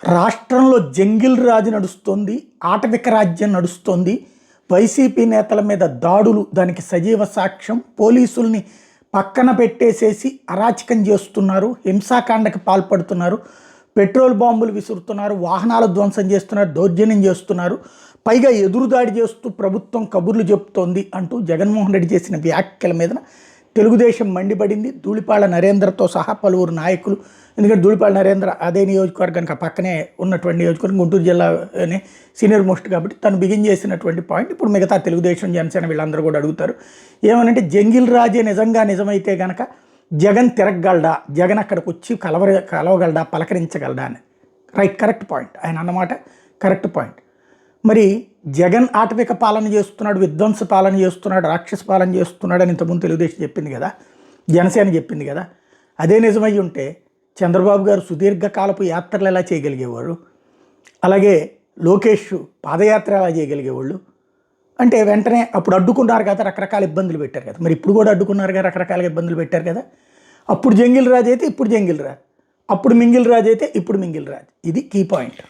రాష్ట్రంలో జంగిల్ రాజు నడుస్తోంది, ఆటవిక రాజ్యం నడుస్తోంది. వైసీపీ నేతల మీద దాడులు దానికి సజీవ సాక్ష్యం. పోలీసుల్ని పక్కన పెట్టేసేసి అరాచకం చేస్తున్నారు, హింసాకాండకి పాల్పడుతున్నారు, పెట్రోల్ బాంబులు విసురుతున్నారు, వాహనాలు ధ్వంసం చేస్తున్నారు, దౌర్జన్యం చేస్తున్నారు. పైగా ఎదురుదాడి చేస్తూ ప్రభుత్వం కబుర్లు చెప్తోంది అంటూ జగన్మోహన్ రెడ్డి చేసిన వ్యాఖ్యల మీద తెలుగుదేశం మండిపడింది. ధూళిపాళ్ల నరేంద్రతో సహా పలువురు నాయకులు, ఎందుకంటే ధూళిపాళ్ల నరేంద్ర అదే నియోజకవర్గానికి పక్కనే ఉన్నటువంటి నియోజకవర్గం, గుంటూరు జిల్లానే సీనియర్ మోస్ట్ కాబట్టి తను బిగిన్ చేసినటువంటి పాయింట్ ఇప్పుడు మిగతా తెలుగుదేశం జనసేన వీళ్ళందరూ కూడా అడుగుతారు. ఏమనంటే జంగిల్ రాజే నిజంగా నిజమైతే గనక జగన్ తిరగగలడా, జగన్ అక్కడికి వచ్చి కలవగలడా, పలకరించగలడా అని. Right, correct point. ఆయన అన్నమాట కరెక్ట్ పాయింట్. మరి జగన్ ఆటవిక పాలన చేస్తున్నాడు, విధ్వంస పాలన చేస్తున్నాడు, రాక్షస పాలన చేస్తున్నాడు అని ఇంతకుముందు తెలుగుదేశం చెప్పింది కదా, జనసేన చెప్పింది కదా. అదే నిజమై ఉంటే చంద్రబాబు గారు సుదీర్ఘకాలపు యాత్రలు ఎలా చేయగలిగేవారు, అలాగే లోకేష్ పాదయాత్ర ఎలా చేయగలిగేవాళ్ళు అంటే వెంటనే అప్పుడు అడ్డుకున్నారు కదా, రకరకాల ఇబ్బందులు పెట్టారు కదా. మరి ఇప్పుడు కూడా అడ్డుకున్నారు కదా, రకరకాల ఇబ్బందులు పెట్టారు కదా. అప్పుడు జంగిల్ రాజు అయితే ఇప్పుడు జంగిల్ రాజు, అప్పుడు మింగిల్ రాజు అయితే ఇప్పుడు మింగిల్ రాజు. ఇది కీ పాయింట్.